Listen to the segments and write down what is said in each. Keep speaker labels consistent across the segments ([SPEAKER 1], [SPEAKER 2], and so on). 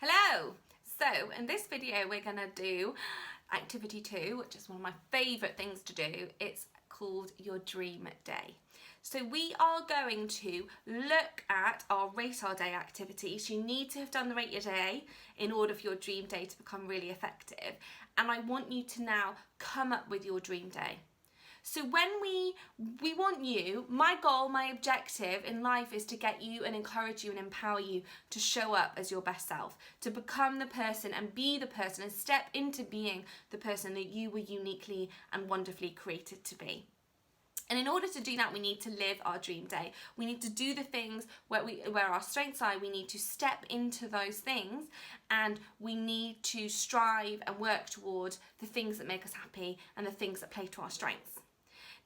[SPEAKER 1] Hello! So in this video we're going to do activity 2, which is one of my favourite things to do. It's called your dream day. So we are going to look at our Rate Our Day activities. You need to have done the Rate Your Day in order for your dream day to become really effective. And I want you to now come up with your dream day. So when we want you, my goal, my objective in life is to get you and encourage you and empower you to show up as your best self, to become the person and be the person and step into being the person that you were uniquely and wonderfully created to be. And in order to do that, we need to live our dream day. We need to do the things where our strengths are. We need to step into those things, and we need to strive and work toward the things that make us happy and the things that play to our strengths.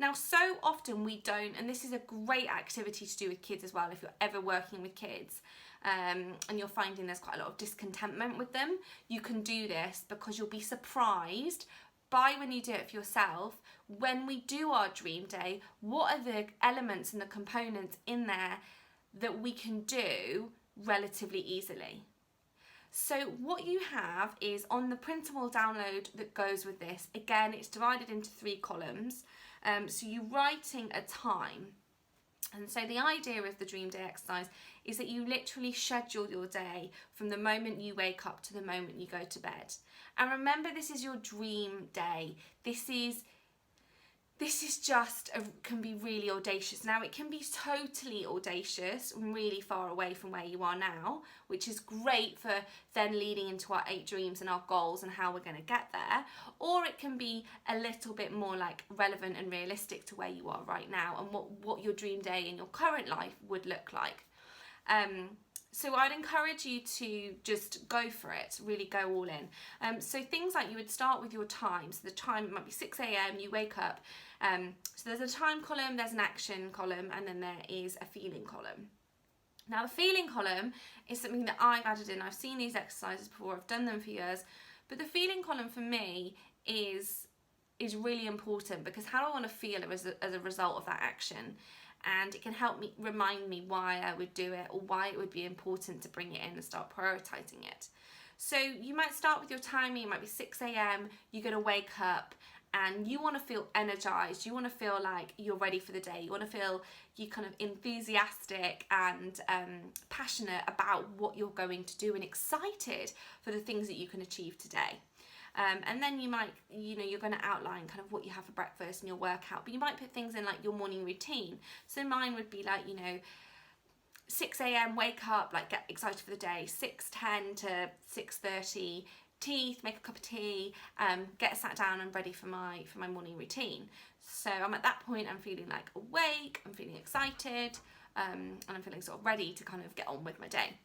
[SPEAKER 1] Now, so often we don't, and this is a great activity to do with kids as well, if you're ever working with kids and you're finding there's quite a lot of discontentment with them, you can do this because you'll be surprised by, when you do it for yourself, when we do our dream day, what are the elements and the components in there that we can do relatively easily. So what you have is, on the printable download that goes with this, again, it's divided into 3 columns. So you're writing a time. And so the idea of the dream day exercise is that you literally schedule your day from the moment you wake up to the moment you go to bed. And remember, this is your dream day. This is just can be really audacious. Now, it can be totally audacious and really far away from where you are now, which is great for then leading into our 8 dreams and our goals and how we're going to get there. Or it can be a little bit more like relevant and realistic to where you are right now and what your dream day in your current life would look like. So I'd encourage you to just go for it, really go all in. So things like, you would start with your time. So the time might be 6 a.m, you wake up. So there's a time column, there's an action column, and then there is a feeling column. Now, the feeling column is something that I've added in. I've seen these exercises before, I've done them for years. But the feeling column for me is really important, because how do I want to feel as a result of that action? And it can help me, remind me why I would do it, or why it would be important to bring it in and start prioritising it. So you might start with your timing. It might be 6 a.m, you're going to wake up and you want to feel energised. You want to feel like you're ready for the day. You want to feel you kind of enthusiastic and passionate about what you're going to do, and excited for the things that you can achieve today. And then you might, you're going to outline kind of what you have for breakfast and your workout, but you might put things in like your morning routine. So mine would be like, 6 a.m, wake up, like get excited for the day, 6:10 to 6:30, teeth, make a cup of tea, get sat down and ready for my morning routine. So I'm at that point, I'm feeling like awake, I'm feeling excited, and I'm feeling sort of ready to kind of get on with my day.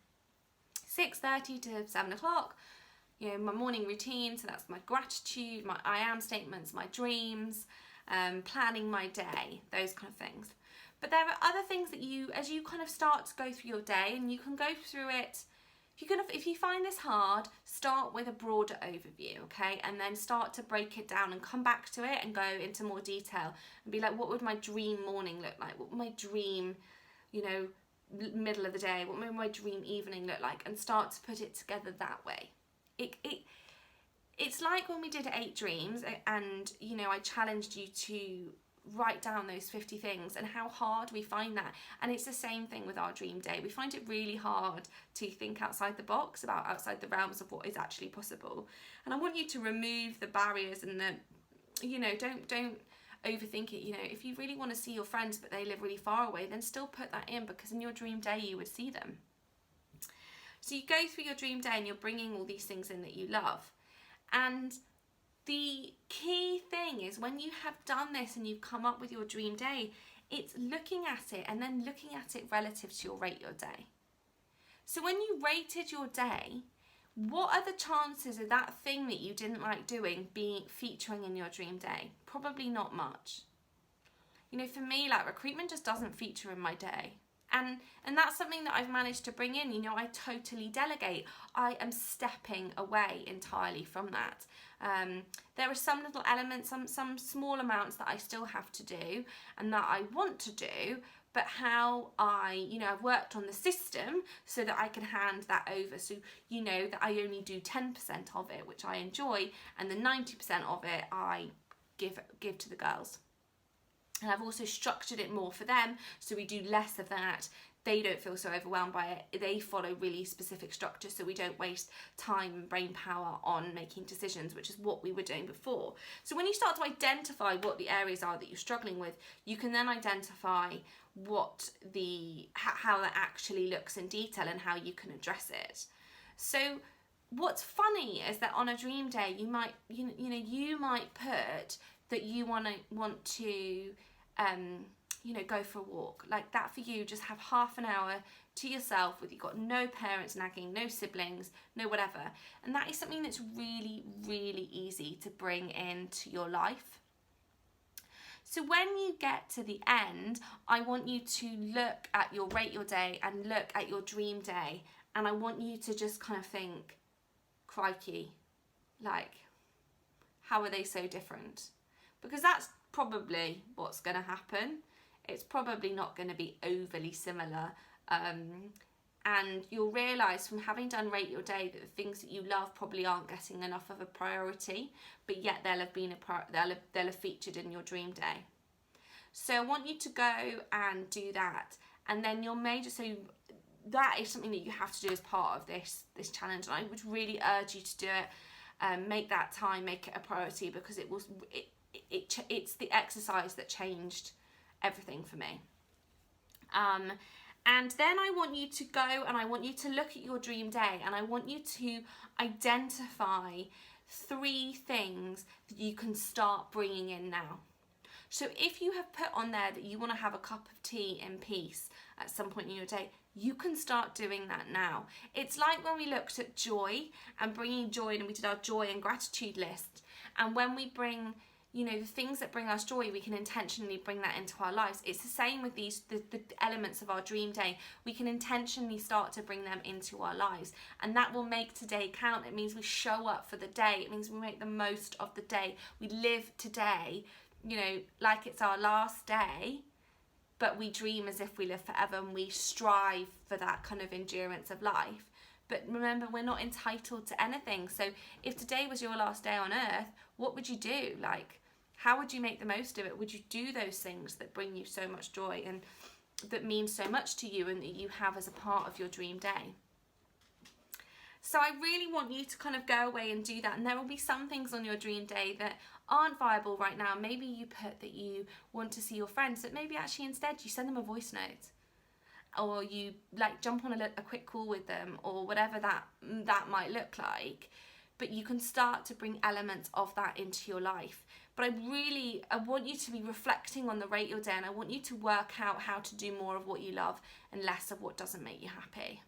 [SPEAKER 1] 6:30 to 7 o'clock, my morning routine. So that's my gratitude, my I am statements, my dreams, planning my day, those kind of things. But there are other things that as you kind of start to go through your day, and you can go through it, if you find this hard, start with a broader overview, okay? And then start to break it down and come back to it and go into more detail and be like, what would my dream morning look like? What would my dream, middle of the day, what would my dream evening look like? And start to put it together that way. It's like when we did 8 dreams, and I challenged you to write down those 50 things, and how hard we find that. And it's the same thing with our dream day. We find it really hard to think outside the box, outside the realms of what is actually possible. And I want you to remove the barriers and don't overthink it. If you really want to see your friends but they live really far away, then still put that in, because in your dream day you would see them. So you go through your dream day and you're bringing all these things in that you love. And the key thing is, when you have done this and you've come up with your dream day, it's looking at it and then looking at it relative to your Rate Your Day. So when you rated your day, what are the chances of that thing that you didn't like doing featuring in your dream day? Probably not much. For me, like, recruitment just doesn't feature in my day. And that's something that I've managed to bring in. I totally delegate. I am stepping away entirely from that. There are some little elements, some small amounts that I still have to do and that I want to do, but how I've worked on the system so that I can hand that over. So that I only do 10% of it, which I enjoy, and the 90% of it I give to the girls. And I've also structured it more for them, so we do less of that. They don't feel so overwhelmed by it. They follow really specific structure, so we don't waste time and brain power on making decisions, which is what we were doing before. So when you start to identify what the areas are that you're struggling with, you can then identify how that actually looks in detail and how you can address it. So what's funny is that on a dream day, you might put that you want to go for a walk. Like that for you, just have half an hour to yourself with you've got no parents nagging, no siblings, no whatever. And that is something that's really, really easy to bring into your life. So when you get to the end, I want you to look at your rate your day and look at your dream day. And I want you to just kind of think, crikey, like, how are they so different? Because that's probably what's going to happen. It's probably not going to be overly similar. And you'll realise from having done Rate Your Day that the things that you love probably aren't getting enough of a priority, but yet they'll have featured in your dream day. So I want you to go and do that, and then so that is something that you have to do as part of this challenge. And I would really urge you to do it. Make that time, make it a priority, because it's the exercise that changed everything for me. And then I want you to go and I want you to look at your dream day, and I want you to identify 3 things that you can start bringing in now. So if you have put on there that you want to have a cup of tea in peace at some point in your day, you can start doing that now. It's like when we looked at joy and bringing joy in, and we did our joy and gratitude list. And when we bring the things that bring us joy, we can intentionally bring that into our lives. It's the same with the elements of our dream day. We can intentionally start to bring them into our lives, and that will make today count. It means we show up for the day. It means we make the most of the day. We live today, like it's our last day, but we dream as if we live forever, and we strive for that kind of endurance of life. But remember, we're not entitled to anything. So if today was your last day on earth, what would you do? Like, how would you make the most of it? Would you do those things that bring you so much joy and that mean so much to you and that you have as a part of your dream day? So I really want you to kind of go away and do that. And there will be some things on your dream day that aren't viable right now. Maybe you put that you want to see your friends, that maybe actually instead you send them a voice note, or you jump on a quick call with them, or whatever that might look like. But you can start to bring elements of that into your life. But I want you to be reflecting on the Rate Your Day, and I want you to work out how to do more of what you love and less of what doesn't make you happy.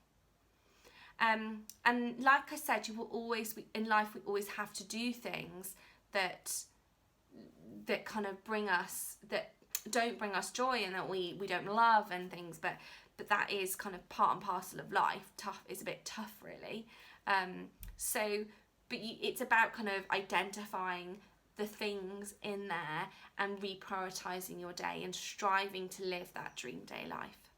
[SPEAKER 1] And like I said, you will always in life, we always have to do things that kind of that don't bring us joy and that we don't love and things, but that is kind of part and parcel of life. It's a bit tough, really. It's about kind of identifying the things in there and reprioritising your day and striving to live that dream day life.